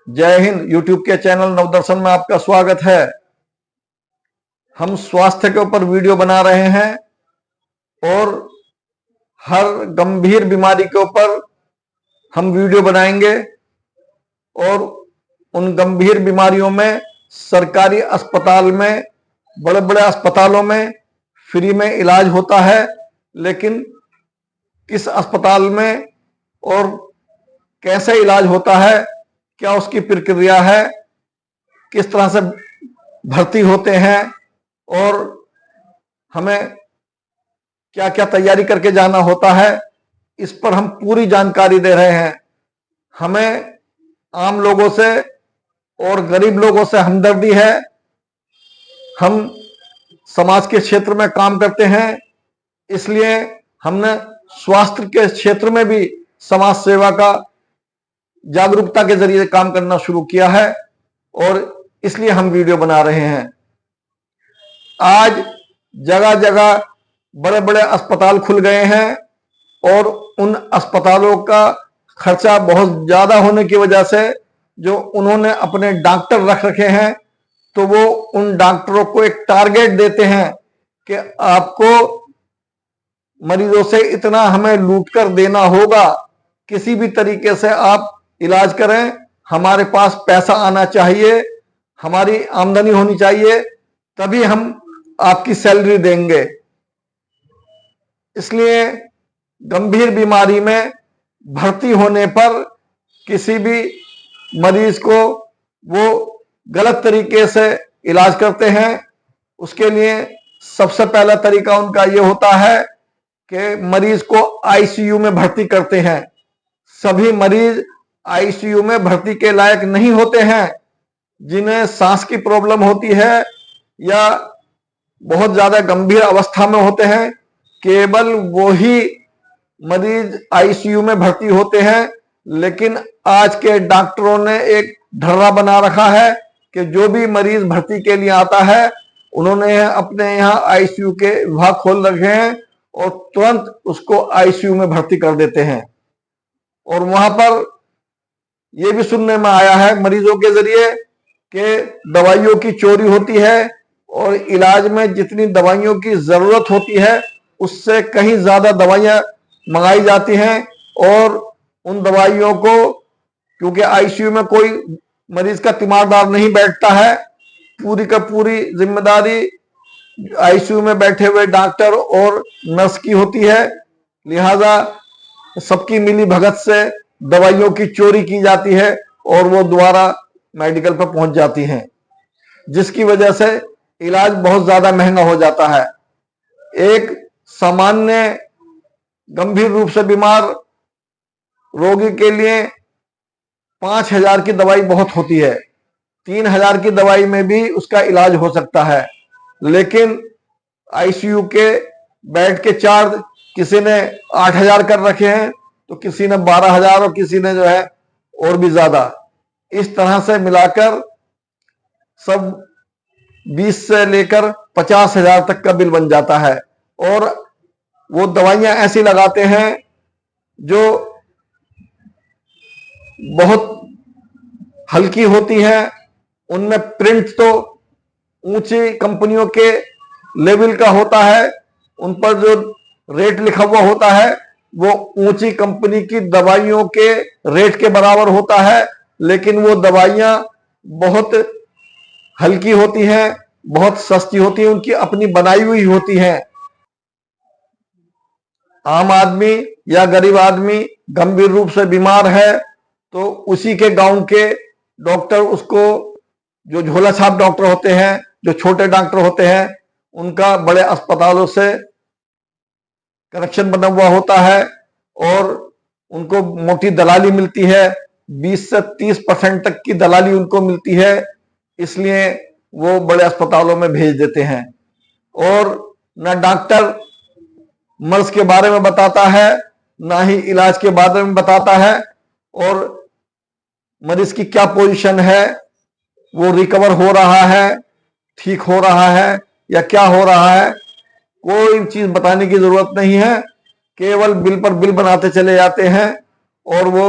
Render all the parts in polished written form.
जय हिंद। यूट्यूब के चैनल नवदर्शन में आपका स्वागत है। हम स्वास्थ्य के ऊपर वीडियो बना रहे हैं और हर गंभीर बीमारी के ऊपर हम वीडियो बनाएंगे और उन गंभीर बीमारियों में सरकारी अस्पताल में, बड़े बड़े अस्पतालों में फ्री में इलाज होता है, लेकिन किस अस्पताल में और कैसे इलाज होता है, क्या उसकी प्रक्रिया है, किस तरह से भर्ती होते हैं और हमें क्या क्या तैयारी करके जाना होता है, इस पर हम पूरी जानकारी दे रहे हैं। हमें आम लोगों से और गरीब लोगों से हमदर्दी है। हम समाज के क्षेत्र में काम करते हैं, इसलिए हमने स्वास्थ्य के क्षेत्र में भी समाज सेवा का जागरूकता के जरिए काम करना शुरू किया है और इसलिए हम वीडियो बना रहे हैं। आज जगह जगह बड़े बड़े अस्पताल खुल गए हैं और उन अस्पतालों का खर्चा बहुत ज्यादा होने की वजह से जो उन्होंने अपने डॉक्टर रख रखे हैं, तो वो उन डॉक्टरों को एक टारगेट देते हैं कि आपको मरीजों से इतना हमें लूट कर देना होगा, किसी भी तरीके से आप इलाज करें, हमारे पास पैसा आना चाहिए, हमारी आमदनी होनी चाहिए, तभी हम आपकी सैलरी देंगे। इसलिए गंभीर बीमारी में भर्ती होने पर किसी भी मरीज को वो गलत तरीके से इलाज करते हैं। उसके लिए सबसे पहला तरीका उनका ये होता है कि मरीज को आईसीयू में भर्ती करते हैं। सभी मरीज आईसीयू में भर्ती के लायक नहीं होते हैं। जिन्हें सांस की प्रॉब्लम होती है या बहुत ज्यादा गंभीर अवस्था में होते हैं, केवल वो ही मरीज आईसीयू में भर्ती होते हैं। लेकिन आज के डॉक्टरों ने एक ढर्रा बना रखा है कि जो भी मरीज भर्ती के लिए आता है, उन्होंने अपने यहाँ आईसीयू के विभाग खोल रखे हैं और तुरंत उसको आईसीयू में भर्ती कर देते हैं। और वहां पर यह भी सुनने में आया है मरीजों के जरिए कि दवाइयों की चोरी होती है और इलाज में जितनी दवाइयों की जरूरत होती है उससे कहीं ज्यादा दवाइयां मंगाई जाती हैं और उन दवाइयों को, क्योंकि आईसीयू में कोई मरीज का तीमारदार नहीं बैठता है, पूरी का पूरी जिम्मेदारी आईसीयू में बैठे हुए डॉक्टर और नर्स की होती है। लिहाजा सबकी मिली भगत से दवाइयों की चोरी की जाती है और वो दोबारा मेडिकल पर पहुंच जाती हैं, जिसकी वजह से इलाज बहुत ज्यादा महंगा हो जाता है। एक सामान्य गंभीर रूप से बीमार रोगी के लिए 5,000 की दवाई बहुत होती है, 3,000 की दवाई में भी उसका इलाज हो सकता है। लेकिन आईसीयू के बेड के चार्ज किसी ने 8,000 कर रखे हैं, तो किसी ने 12,000 और किसी ने जो है और भी ज्यादा। इस तरह से मिलाकर सब 20 से लेकर 50,000 तक का बिल बन जाता है। और वो दवाइयां ऐसी लगाते हैं जो बहुत हल्की होती हैं, उनमें प्रिंट तो ऊंची कंपनियों के लेवल का होता है, उन पर जो रेट लिखा हुआ होता है वो ऊंची कंपनी की दवाइयों के रेट के बराबर होता है, लेकिन वो दवाइयां बहुत हल्की होती हैं, बहुत सस्ती होती हैं, उनकी अपनी बनाई हुई होती हैं। आम आदमी या गरीब आदमी गंभीर रूप से बीमार है तो उसी के गांव के डॉक्टर उसको, जो झोला छाप डॉक्टर होते हैं, जो छोटे डॉक्टर होते हैं, उनका बड़े अस्पतालों से कनेक्शन बना हुआ होता है और उनको मोटी दलाली मिलती है, 20 से 30% तक की दलाली उनको मिलती है। इसलिए वो बड़े अस्पतालों में भेज देते हैं और न डॉक्टर मर्ज के बारे में बताता है, ना ही इलाज के बारे में बताता है और मरीज की क्या पोजीशन है, वो रिकवर हो रहा है, ठीक हो रहा है या क्या हो रहा है, कोई चीज बताने की जरूरत नहीं है। केवल बिल पर बिल बनाते चले जाते हैं और वो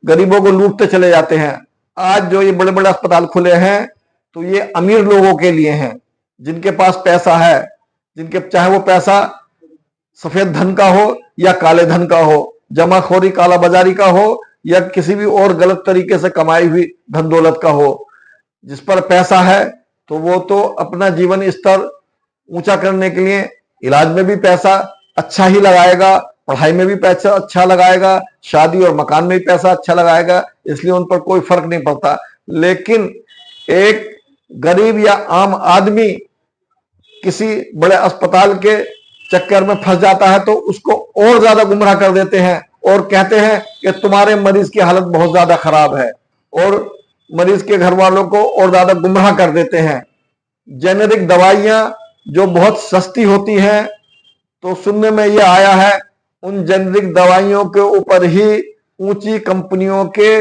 गरीबों को लूटते चले जाते हैं। आज जो ये बड़े बड़े अस्पताल खुले हैं तो ये अमीर लोगों के लिए हैं, जिनके पास पैसा है, जिनके चाहे वो पैसा सफेद धन का हो या काले धन का हो, जमाखोरी कालाबाजारी का हो या किसी भी और गलत तरीके से कमाई हुई धन दौलत का हो। जिस पर पैसा है तो वो तो अपना जीवन स्तर ऊंचा करने के लिए इलाज में भी पैसा अच्छा ही लगाएगा, पढ़ाई में भी पैसा अच्छा लगाएगा, शादी और मकान में भी पैसा अच्छा लगाएगा, इसलिए उन पर कोई फर्क नहीं पड़ता। लेकिन एक गरीब या आम आदमी किसी बड़े अस्पताल के चक्कर में फंस जाता है तो उसको और ज्यादा गुमराह कर देते हैं और कहते हैं कि तुम्हारे मरीज की हालत बहुत ज्यादा खराब है, और मरीज के घर वालों को और ज्यादा गुमराह कर देते हैं। जेनेरिक दवाइयां जो बहुत सस्ती होती हैं, तो सुनने में यह आया है उन जेनेरिक दवाइयों के ऊपर ही ऊंची कंपनियों के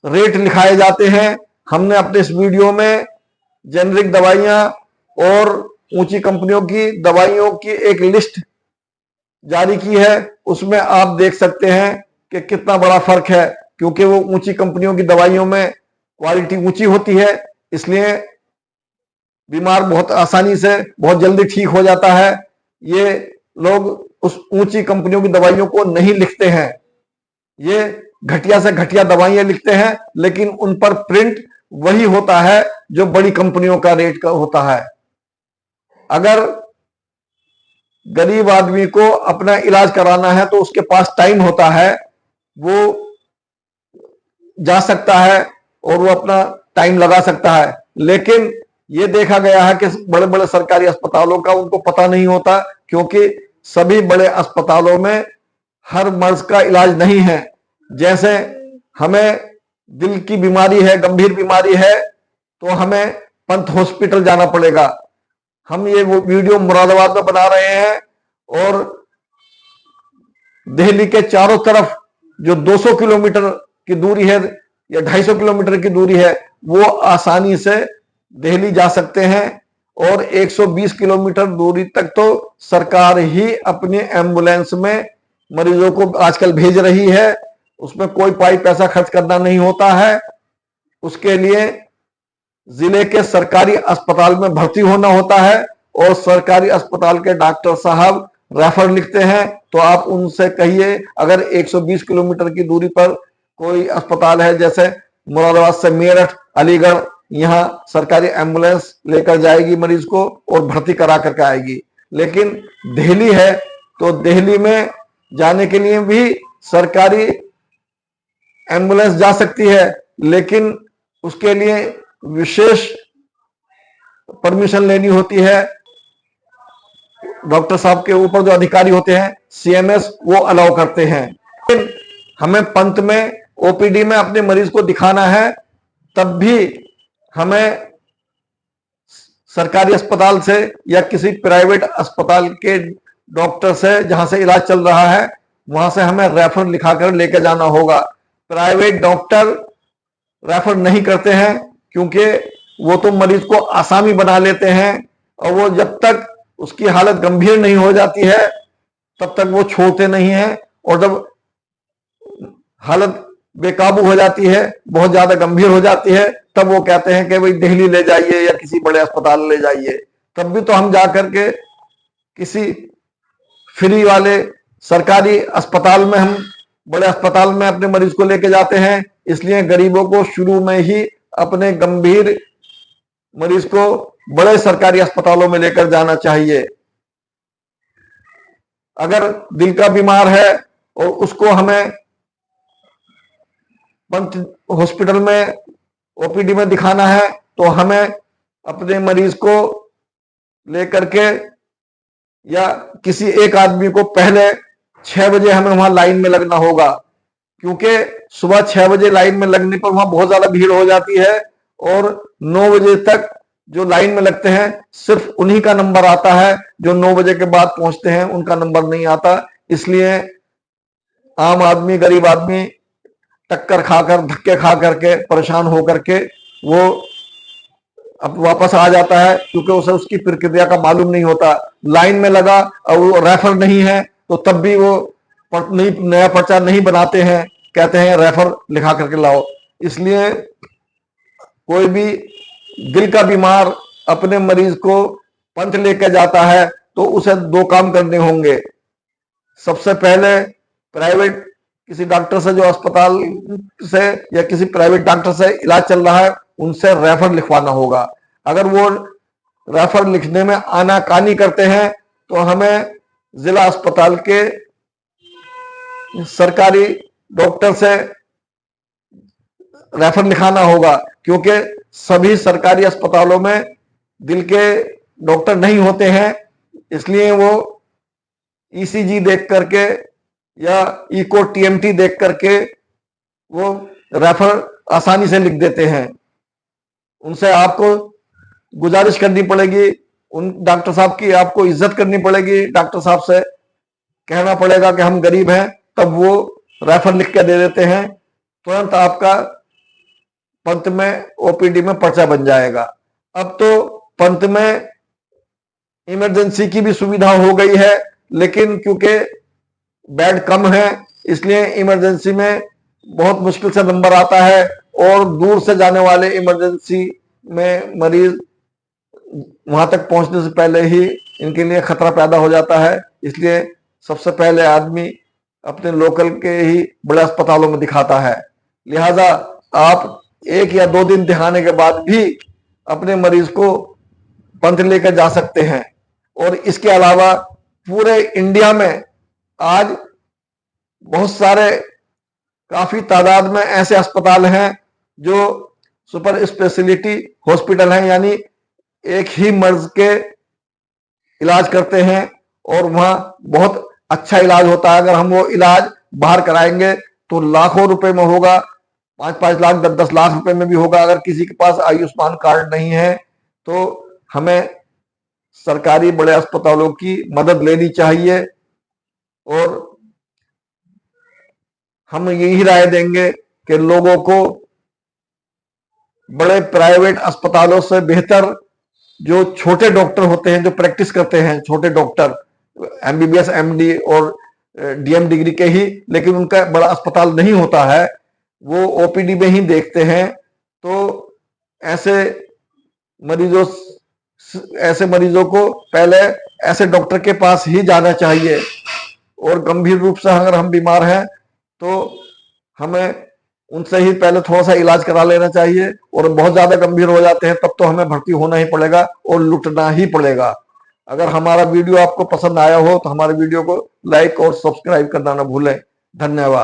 रेट लिखाए जाते हैं। हमने अपने इस वीडियो में जेनेरिक दवाइयां और ऊंची कंपनियों की दवाइयों की एक लिस्ट जारी की है, उसमें आप देख सकते हैं कि कितना बड़ा फर्क है। क्योंकि वो ऊंची कंपनियों की दवाइयों में क्वालिटी ऊंची होती है, इसलिए बीमार बहुत आसानी से बहुत जल्दी ठीक हो जाता है। ये लोग उस ऊंची कंपनियों की दवाइयों को नहीं लिखते हैं, ये घटिया से घटिया दवाइयां लिखते हैं, लेकिन उन पर प्रिंट वही होता है जो बड़ी कंपनियों का रेट का होता है। अगर गरीब आदमी को अपना इलाज कराना है तो उसके पास टाइम होता है, वो जा सकता है और वो अपना टाइम लगा सकता है। लेकिन ये देखा गया है कि बड़े बड़े सरकारी अस्पतालों का उनको पता नहीं होता, क्योंकि सभी बड़े अस्पतालों में हर मर्ज का इलाज नहीं है। जैसे हमें दिल की बीमारी है, गंभीर बीमारी है, तो हमें पंत हॉस्पिटल जाना पड़ेगा। हम ये वो वीडियो मुरादाबाद में बना रहे हैं और दिल्ली के चारों तरफ जो 200 किलोमीटर की दूरी है या 250 किलोमीटर की दूरी है, वो आसानी से दिल्ली जा सकते हैं। और 120 किलोमीटर दूरी तक तो सरकार ही अपने एम्बुलेंस में मरीजों को आजकल भेज रही है, उसमें कोई पैसा खर्च करना नहीं होता है। उसके लिए जिले के सरकारी अस्पताल में भर्ती होना होता है और सरकारी अस्पताल के डॉक्टर साहब रेफर लिखते हैं। तो आप उनसे कहिए, अगर 120 किलोमीटर की दूरी पर कोई अस्पताल है, जैसे मुरादाबाद से मेरठ, अलीगढ़, यहाँ सरकारी एम्बुलेंस लेकर जाएगी मरीज को और भर्ती करा करके आएगी। लेकिन दिल्ली है तो दिल्ली में जाने के लिए भी सरकारी एम्बुलेंस जा सकती है, लेकिन उसके लिए विशेष परमिशन लेनी होती है। डॉक्टर साहब के ऊपर जो अधिकारी होते हैं, सीएमएस, वो अलाउ करते हैं। लेकिन हमें पंत में, ओपीडी में अपने मरीज को दिखाना है, तब भी हमें सरकारी अस्पताल से या किसी प्राइवेट अस्पताल के डॉक्टर से, जहां से इलाज चल रहा है, वहां से हमें रेफर लिखाकर लेकर जाना होगा। प्राइवेट डॉक्टर रेफर नहीं करते हैं, क्योंकि वो तो मरीज को आसामी बना लेते हैं और वो जब तक उसकी हालत गंभीर नहीं हो जाती है तब तक वो छोड़ते नहीं हैं, और जब हालत बेकाबू हो जाती है, बहुत ज्यादा गंभीर हो जाती है, तब वो कहते हैं कि भाई दिल्ली ले जाइए या किसी बड़े अस्पताल ले जाइए। तब भी तो हम जाकर के किसी फ्री वाले सरकारी अस्पताल में, हम बड़े अस्पताल में अपने मरीज को लेके जाते हैं। इसलिए गरीबों को शुरू में ही अपने गंभीर मरीज को बड़े सरकारी अस्पतालों में लेकर जाना चाहिए। अगर दिल का बीमार है और उसको हमें पंत हॉस्पिटल में, ओपीडी में दिखाना है, तो हमें अपने मरीज को लेकर के या किसी एक आदमी को पहले 6 बजे हमें वहां लाइन में लगना होगा, क्योंकि सुबह 6 बजे लाइन में लगने पर वहां बहुत ज्यादा भीड़ हो जाती है और 9 बजे तक जो लाइन में लगते हैं सिर्फ उन्हीं का नंबर आता है, जो 9 बजे के बाद पहुंचते हैं उनका नंबर नहीं आता। इसलिए आम आदमी, गरीब आदमी टक्कर खाकर, धक्के खा करके, परेशान होकर के वो अब वापस आ जाता है, क्योंकि उसे उसकी प्रक्रिया का मालूम नहीं होता। लाइन में लगा और वो रेफर नहीं है तो तब भी वो नया पर्चा नहीं बनाते हैं, कहते हैं रेफर लिखा करके लाओ। इसलिए कोई भी दिल का बीमार अपने मरीज को पंथ लेकर जाता है तो उसे दो काम करने होंगे। सबसे पहले प्राइवेट किसी डॉक्टर से, जो अस्पताल से या किसी प्राइवेट डॉक्टर से इलाज चल रहा है, उनसे रेफर लिखवाना होगा। अगर वो रेफर लिखने में आनाकानी करते हैं तो हमें जिला अस्पताल के सरकारी डॉक्टर से रेफर लिखाना होगा, क्योंकि सभी सरकारी अस्पतालों में दिल के डॉक्टर नहीं होते हैं। इसलिए वो ईसीजी देख करके या इको टीएमटी देख करके वो रेफर आसानी से लिख देते हैं। उनसे आपको गुजारिश करनी पड़ेगी, उन डॉक्टर साहब की आपको इज्जत करनी पड़ेगी। डॉक्टर साहब से कहना पड़ेगा कि हम गरीब हैं, तब वो रेफर लिख के दे देते हैं। तुरंत आपका पंथ में ओपीडी में पर्चा बन जाएगा। अब तो पंथ में इमरजेंसी की भी सुविधा हो गई है, लेकिन क्योंकि बेड कम है इसलिए इमरजेंसी में बहुत मुश्किल से नंबर आता है, और दूर से जाने वाले इमरजेंसी में मरीज वहां तक पहुंचने से पहले ही इनके लिए खतरा पैदा हो जाता है। इसलिए सबसे पहले आदमी अपने लोकल के ही बड़े अस्पतालों में दिखाता है। लिहाजा आप 1 या 2 दिन दिखाने के बाद भी अपने मरीज को पंथ लेकर जा सकते हैं। और इसके अलावा पूरे इंडिया में आज बहुत सारे, काफी तादाद में ऐसे अस्पताल हैं जो सुपर स्पेशलिटी हॉस्पिटल हैं, यानी एक ही मर्ज के इलाज करते हैं और वहां बहुत अच्छा इलाज होता है। अगर हम वो इलाज बाहर कराएंगे तो लाखों रुपए में होगा, 5-5 लाख 10-10 लाख रुपए में भी होगा। अगर किसी के पास आयुष्मान कार्ड नहीं है तो हमें सरकारी बड़े अस्पतालों की मदद लेनी चाहिए। और हम यही राय देंगे कि लोगों को बड़े प्राइवेट अस्पतालों से बेहतर जो छोटे डॉक्टर होते हैं, जो प्रैक्टिस करते हैं, छोटे डॉक्टर एमबीबीएस एमडी और डीएम डिग्री के ही, लेकिन उनका बड़ा अस्पताल नहीं होता है, वो ओपीडी में ही देखते हैं। तो ऐसे मरीजों को पहले ऐसे डॉक्टर के पास ही जाना चाहिए। और गंभीर रूप से अगर हम बीमार हैं तो हमें उनसे ही पहले थोड़ा सा इलाज करा लेना चाहिए। और बहुत ज्यादा गंभीर हो जाते हैं तब तो हमें भर्ती होना ही पड़ेगा और लुटना ही पड़ेगा। अगर हमारा वीडियो आपको पसंद आया हो तो हमारे वीडियो को लाइक और सब्सक्राइब करना ना भूलें। धन्यवाद।